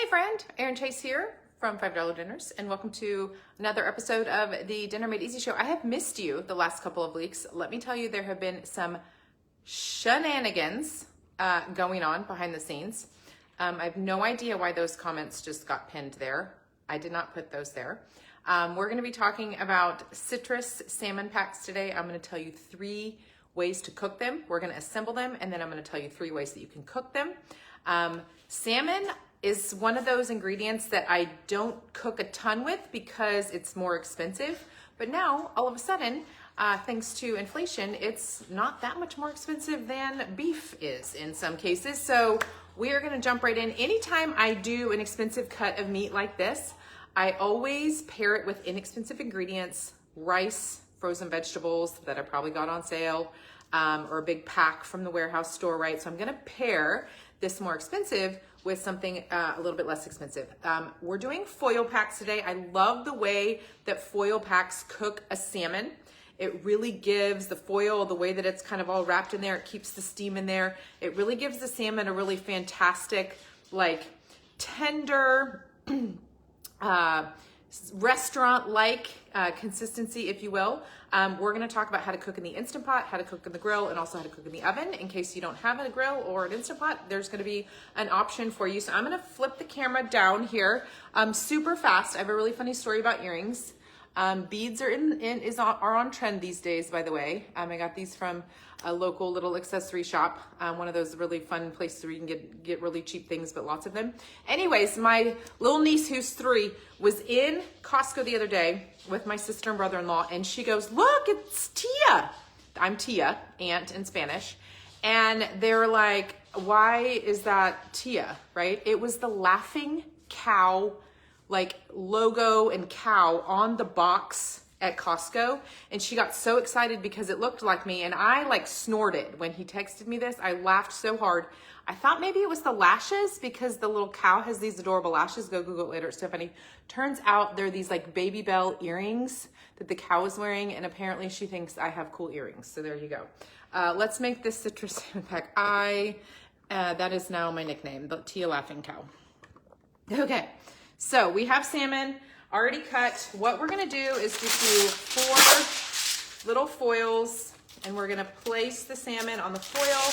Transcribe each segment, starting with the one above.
Hey friend, Erin Chase here from $5 Dinners, and welcome to another episode of the Dinner Made Easy show. I have missed you the last couple of weeks. Let me tell you, there have been some shenanigans going on behind the scenes. I have no idea why those comments just got pinned there. I did not put those there. We're going to be talking about citrus salmon packs today. I'm going to tell you 3 ways to cook them. We're going to assemble them, and then I'm going to tell you 3 ways that you can cook them. Salmon is one of those ingredients that I don't cook a ton with because it's more expensive. But now, all of a sudden, thanks to inflation, it's not that much more expensive than beef is in some cases. So we are gonna jump right in. Anytime I do an expensive cut of meat like this, I always pair it with inexpensive ingredients, rice, frozen vegetables that I probably got on sale, or a big pack from the warehouse store, right? So I'm gonna pair this more expensive with something a little bit less expensive. We're doing foil packs today. I love the way that foil packs cook a salmon. It really gives the foil, the way that it's kind of all wrapped in there, it keeps the steam in there. It really gives the salmon a really fantastic, like tender, restaurant-like consistency, if you will. We're gonna talk about how to cook in the Instant Pot, how to cook in the grill, and also how to cook in the oven. In case you don't have a grill or an Instant Pot, there's gonna be an option for you. So I'm gonna flip the camera down here super fast. I have a really funny story about earrings. Beads are on trend these days, by the way. I got these from a local little accessory shop, one of those really fun places where you can get really cheap things, but lots of them. Anyways, my little niece, who's 3, was in Costco the other day with my sister and brother-in-law, and she goes, "Look, it's Tia." I'm Tia, aunt in Spanish. And they were like, "Why is that Tia?" Right? It was the laughing cow, like logo and cow on the box at Costco, and she got so excited because it looked like me, and I like snorted when he texted me this. I laughed so hard. I thought maybe it was the lashes because the little cow has these adorable lashes. Go Google it later, it's so funny. Turns out they're these like Baby Bell earrings that the cow is wearing, and apparently she thinks I have cool earrings. So there you go. Let's make this citrus salmon pack. That is now my nickname, the Tia Laughing Cow. Okay, so we have salmon already cut. What we're gonna do is just do 4 little foils, and we're gonna place the salmon on the foil.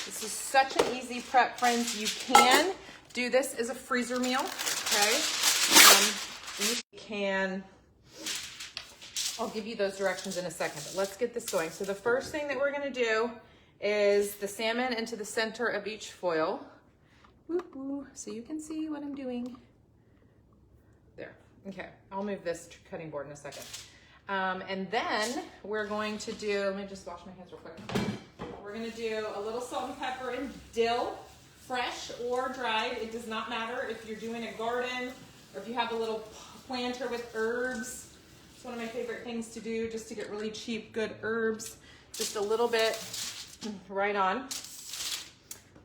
This is such an easy prep, friends. You can do this as a freezer meal, okay? You can, I'll give you those directions in a second, but let's get this going. So the first thing that we're gonna do is the salmon into the center of each foil. Woo-hoo, so you can see what I'm doing. There. Okay, I'll move this cutting board in a second. And then we're going to do, let me just wash my hands real quick. We're gonna do a little salt and pepper and dill, fresh or dried. It does not matter if you're doing a garden or if you have a little planter with herbs. It's one of my favorite things to do, just to get really cheap, good herbs. Just a little bit right on.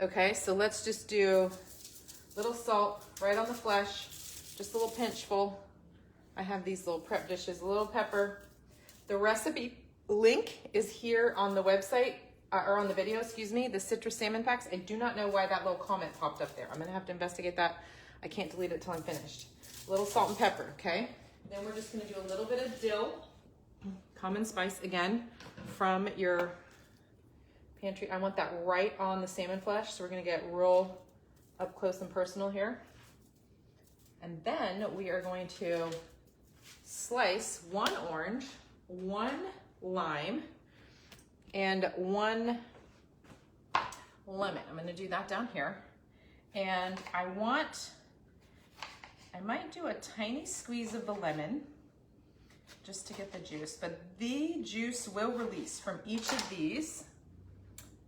Okay, so let's just do a little salt right on the flesh. Just a little pinchful. I have these little prep dishes, a little pepper. The recipe link is here on the website, or on the video, excuse me, the citrus salmon packs. I do not know why that little comment popped up there. I'm gonna have to investigate that. I can't delete it till I'm finished. A little salt and pepper, okay? Then we're just gonna do a little bit of dill, common spice again, from your pantry. I want that right on the salmon flesh, so we're gonna get real up close and personal here. And then we are going to slice 1 orange, 1 lime, and 1 lemon. I'm gonna do that down here. And I might do a tiny squeeze of the lemon just to get the juice, but the juice will release from each of these.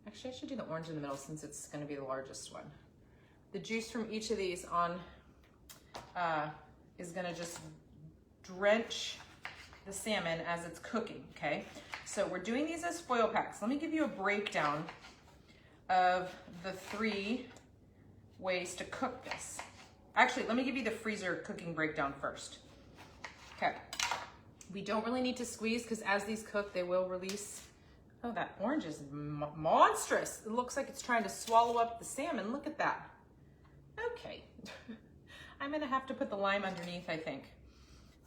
Actually, I should do the orange in the middle since it's gonna be the largest one. The juice from each of these is gonna just drench the salmon as it's cooking, okay? So we're doing these as foil packs. Let me give you a breakdown of the 3 ways to cook this. Actually, let me give you the freezer cooking breakdown first. Okay, we don't really need to squeeze because as these cook, they will release. Oh, that orange is monstrous. It looks like it's trying to swallow up the salmon. Look at that. Okay. gonna have to put the lime underneath, I think.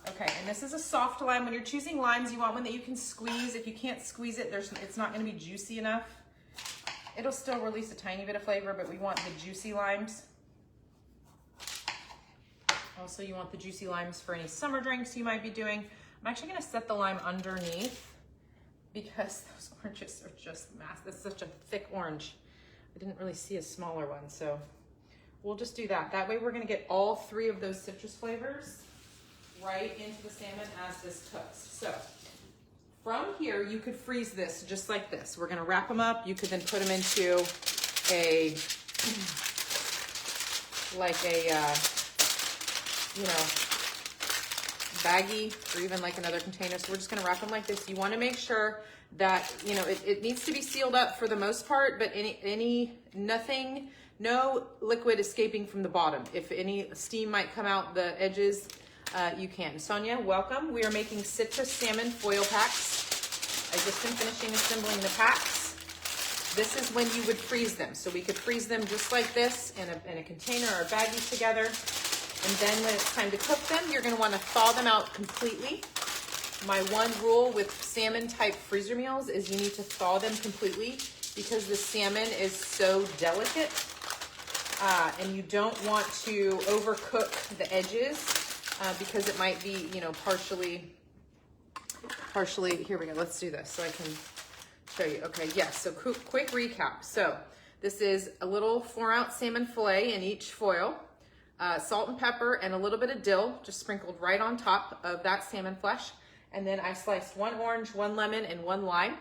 Okay, and this is a soft lime. When you're choosing limes, you want one that you can squeeze. If you can't squeeze it, it's not gonna be juicy enough. It'll still release a tiny bit of flavor, but we want the juicy limes. Also, you want the juicy limes for any summer drinks you might be doing. I'm actually gonna set the lime underneath because those oranges are just massive. This is such a thick orange. I didn't really see a smaller one, so we'll just do that. That way we're gonna get all 3 of those citrus flavors right into the salmon as this cooks. So from here, you could freeze this just like this. We're gonna wrap them up. You could then put them into a, you know, baggie or even like another container. So we're just gonna wrap them like this. You wanna make sure that, you know, it needs to be sealed up for the most part, but no liquid escaping from the bottom. If any steam might come out the edges, you can. Sonia, welcome. We are making citrus salmon foil packs. I just been finishing assembling the packs. This is when you would freeze them. So we could freeze them just like this in a container or a baggie together. And then when it's time to cook them, you're gonna wanna thaw them out completely. My one rule with salmon type freezer meals is you need to thaw them completely because the salmon is so delicate and you don't want to overcook the edges because it might be, you know, partially, here we go, let's do this so I can show you. Okay, yes, so quick recap. So this is a little 4-ounce salmon fillet in each foil, salt and pepper and a little bit of dill just sprinkled right on top of that salmon flesh. And then I sliced 1 orange, 1 lemon, and 1 lime.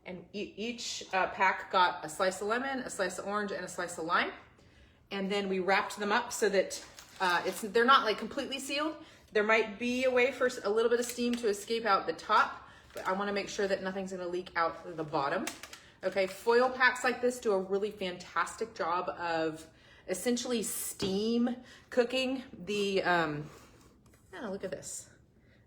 And each pack got a slice of lemon, a slice of orange, and a slice of lime. And then we wrapped them up so that they're not like completely sealed. There might be a way for a little bit of steam to escape out the top, but I wanna make sure that nothing's gonna leak out the bottom. Okay, foil packs like this do a really fantastic job of essentially steam cooking the, oh, look at this.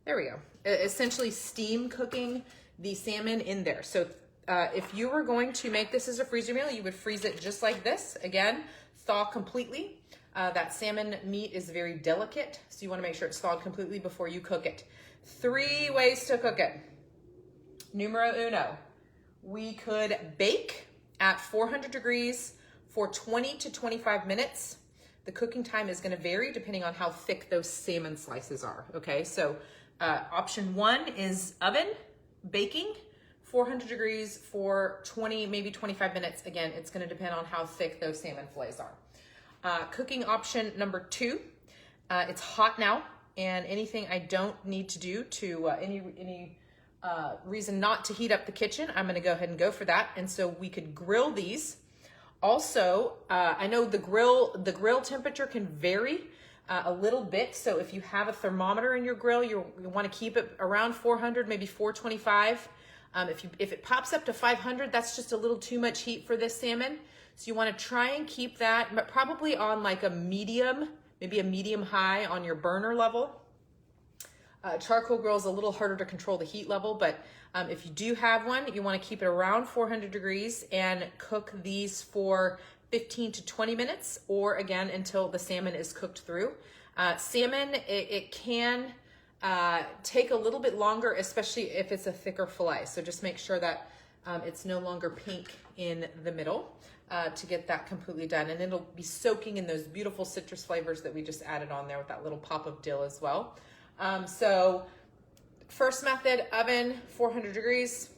There we go. Essentially steam cooking the salmon in there. So if you were going to make this as a freezer meal, you would freeze it just like this. Again, thaw completely. That salmon meat is very delicate, so you wanna make sure it's thawed completely before you cook it. 3 ways to cook it. Numero uno, we could bake at 400 degrees for 20 to 25 minutes. The cooking time is gonna vary depending on how thick those salmon slices are, okay? So option 1 is oven, baking, 400 degrees for 20, maybe 25 minutes. Again, it's gonna depend on how thick those salmon fillets are. Cooking option number 2, it's hot now, and anything I don't need to do to, any reason not to heat up the kitchen, I'm gonna go ahead and go for that. And so we could grill these. Also, I know the grill temperature can vary a little bit. So if you have a thermometer in your grill, you want to keep it around 400, maybe 425. If it pops up to 500, that's just a little too much heat for this salmon. So you want to try and keep that, but probably on like a medium, maybe a medium high on your burner level. Charcoal grill is a little harder to control the heat level, but if you do have one, you want to keep it around 400 degrees and cook these for 15 to 20 minutes, or again, until the salmon is cooked through. Salmon, it can take a little bit longer, especially if it's a thicker fillet. So just make sure that it's no longer pink in the middle to get that completely done. And it'll be soaking in those beautiful citrus flavors that we just added on there with that little pop of dill as well. So first method, oven, 400 degrees,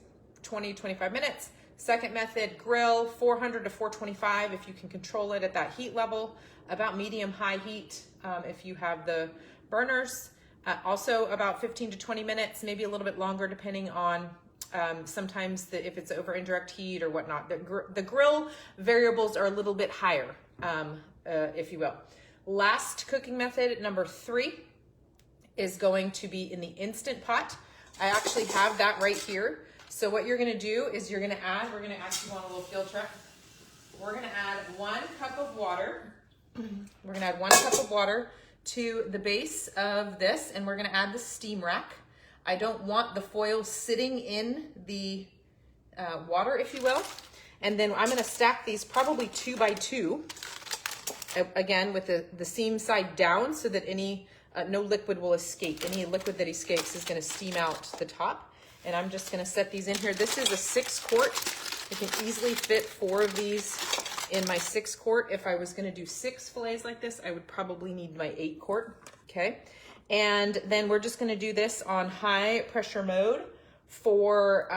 20-25 minutes. Second method, grill, 400 to 425 if you can control it at that heat level, about medium-high heat if you have the burners. Also about 15 to 20 minutes, maybe a little bit longer depending on sometimes if it's over indirect heat or whatnot. The grill variables are a little bit higher, if you will. Last cooking method, number 3, is going to be in the Instant Pot. I actually have that right here. So what you're gonna do is you're gonna add, we're gonna actually go on a little field trip. We're gonna add 1 cup of water. We're gonna add 1 cup of water to the base of this, and we're gonna add the steam rack. I don't want the foil sitting in the water, if you will. And then I'm gonna stack these probably 2 by 2 again, with the seam side down so that any, no liquid will escape. Any liquid that escapes is gonna steam out the top. And I'm just gonna set these in here. This is a 6-quart. I can easily fit 4 of these in my 6-quart. If I was gonna do 6 fillets like this, I would probably need my 8-quart, okay? And then we're just gonna do this on high pressure mode for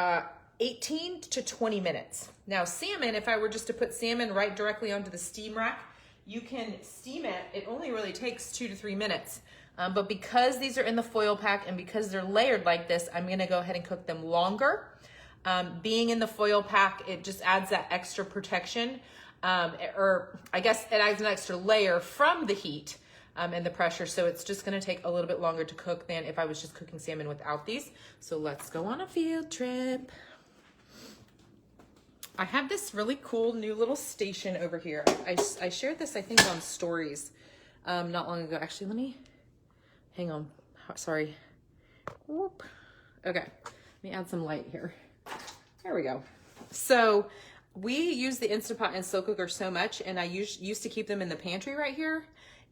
18 to 20 minutes. Now salmon, if I were just to put salmon right directly onto the steam rack, you can steam it. It only really takes 2 to 3 minutes. But because these are in the foil pack and because they're layered like this, I'm gonna go ahead and cook them longer. Being in the foil pack, it just adds that extra protection, or I guess it adds an extra layer from the heat and the pressure. So it's just gonna take a little bit longer to cook than if I was just cooking salmon without these. So let's go on a field trip. I have this really cool new little station over here. I shared this, I think, on stories not long ago. Actually, let me, hang on, sorry. Whoop. Okay, let me add some light here. There we go. So we use the Instant Pot and slow cooker so much, and I used to keep them in the pantry right here.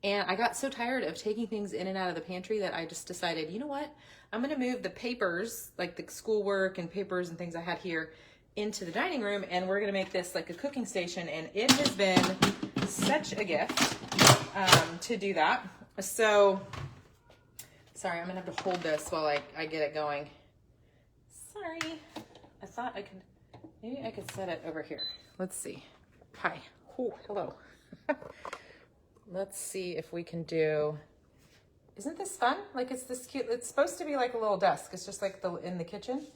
And I got so tired of taking things in and out of the pantry that I just decided, you know what? I'm gonna move the papers, like the schoolwork and papers and things I had here, into the dining room, and we're gonna make this like a cooking station. And it has been such a gift to do that. So, sorry, I'm gonna have to hold this while I get it going. Sorry, I thought I could, maybe I could set it over here. Let's see. Hi, oh, hello. Let's see if we can do, isn't this fun? Like it's this cute, it's supposed to be like a little desk. It's just like in the kitchen.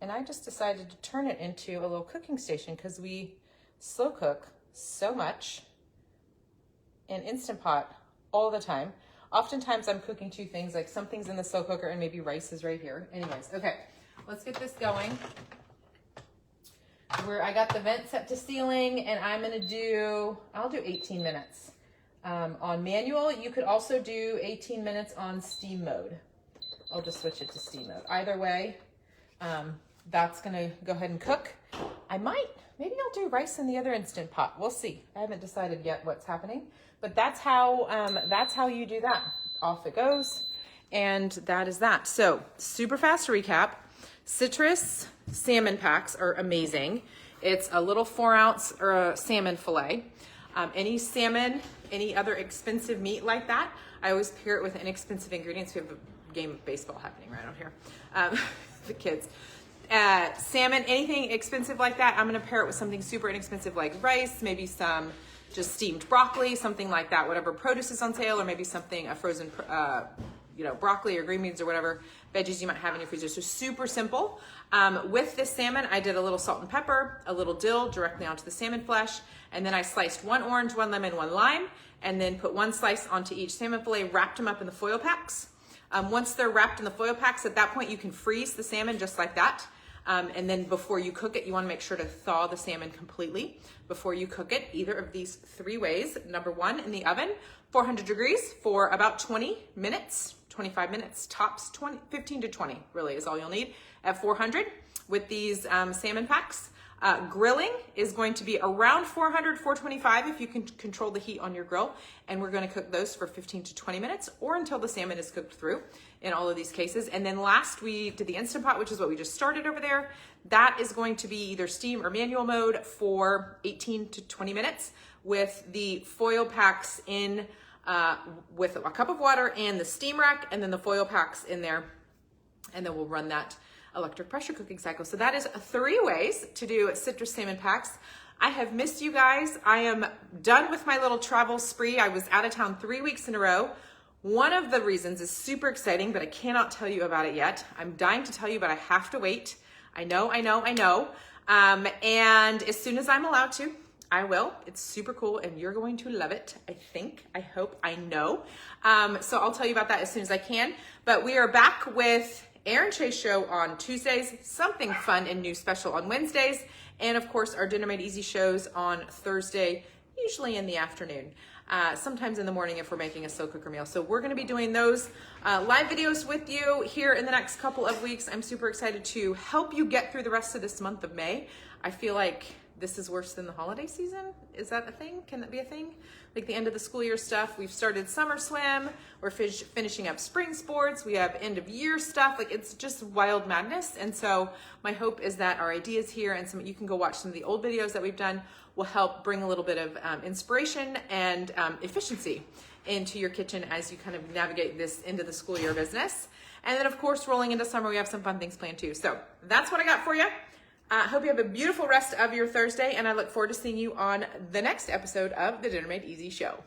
And I just decided to turn it into a little cooking station because we slow cook so much in Instant Pot all the time. Oftentimes I'm cooking 2 things, like something's in the slow cooker and maybe rice is right here. Anyways, okay, let's get this going. I got the vent set to ceiling, and I'm gonna do, I'll do 18 minutes on manual. You could also do 18 minutes on steam mode. I'll just switch it to steam mode. Either way, that's gonna go ahead and cook. Maybe I'll do rice in the other Instant Pot. We'll see. I haven't decided yet what's happening, but that's how you do that. Off it goes, and that is that. So super fast recap. Citrus salmon packs are amazing. It's a little 4-ounce or a salmon fillet. Any salmon, any other expensive meat like that, I always pair it with inexpensive ingredients. We have a game of baseball happening right out here. The kids. Salmon, anything expensive like that, I'm gonna pair it with something super inexpensive like rice, maybe some just steamed broccoli, something like that, whatever produce is on sale, or maybe something, a frozen, broccoli or green beans or whatever veggies you might have in your freezer. So super simple. With this salmon, I did a little salt and pepper, a little dill directly onto the salmon flesh, and then I sliced 1 orange, 1 lemon, 1 lime, and then put 1 slice onto each salmon fillet, wrapped them up in the foil packs. Once they're wrapped in the foil packs, at that point you can freeze the salmon just like that. And then before you cook it, you want to make sure to thaw the salmon completely before you cook it, either of these 3 ways. Number 1, in the oven, 400 degrees for about 20 minutes, 25 minutes, tops 15 to 20 really is all you'll need at 400 with these salmon packs. Grilling is going to be around 400, 425 if you can control the heat on your grill. And we're going to cook those for 15 to 20 minutes or until the salmon is cooked through in all of these cases. And then last we did the Instant Pot, which is what we just started over there. That is going to be either steam or manual mode for 18 to 20 minutes with the foil packs in with a cup of water and the steam rack, and then the foil packs in there. And then we'll run that electric pressure cooking cycle. So that is 3 ways to do citrus salmon packs. I have missed you guys. I am done with my little travel spree. I was out of town 3 weeks in a row. One of the reasons is super exciting, but I cannot tell you about it yet. I'm dying to tell you, but I have to wait. I know. And as soon as I'm allowed to, I will. It's super cool and you're going to love it. I think, I hope, I know. So I'll tell you about that as soon as I can. But we are back with Aaron Chase show on Tuesdays, something fun and new special on Wednesdays, and of course our Dinner Made Easy shows on Thursday, usually in the afternoon, sometimes in the morning if we're making a slow cooker meal. So we're going to be doing those live videos with you here in the next couple of weeks. I'm super excited to help you get through the rest of this month of May. I feel like this is worse than the holiday season. Is that a thing? Can that be a thing? Like the end of the school year stuff. We've started summer swim. We're finishing up spring sports. We have end of year stuff. Like it's just wild madness. And so my hope is that our ideas here and you can go watch some of the old videos that we've done will help bring a little bit of inspiration and efficiency into your kitchen as you kind of navigate this into the school year business. And then of course, rolling into summer, we have some fun things planned too. So that's what I got for you. I hope you have a beautiful rest of your Thursday, and I look forward to seeing you on the next episode of the Dinner Made Easy Show.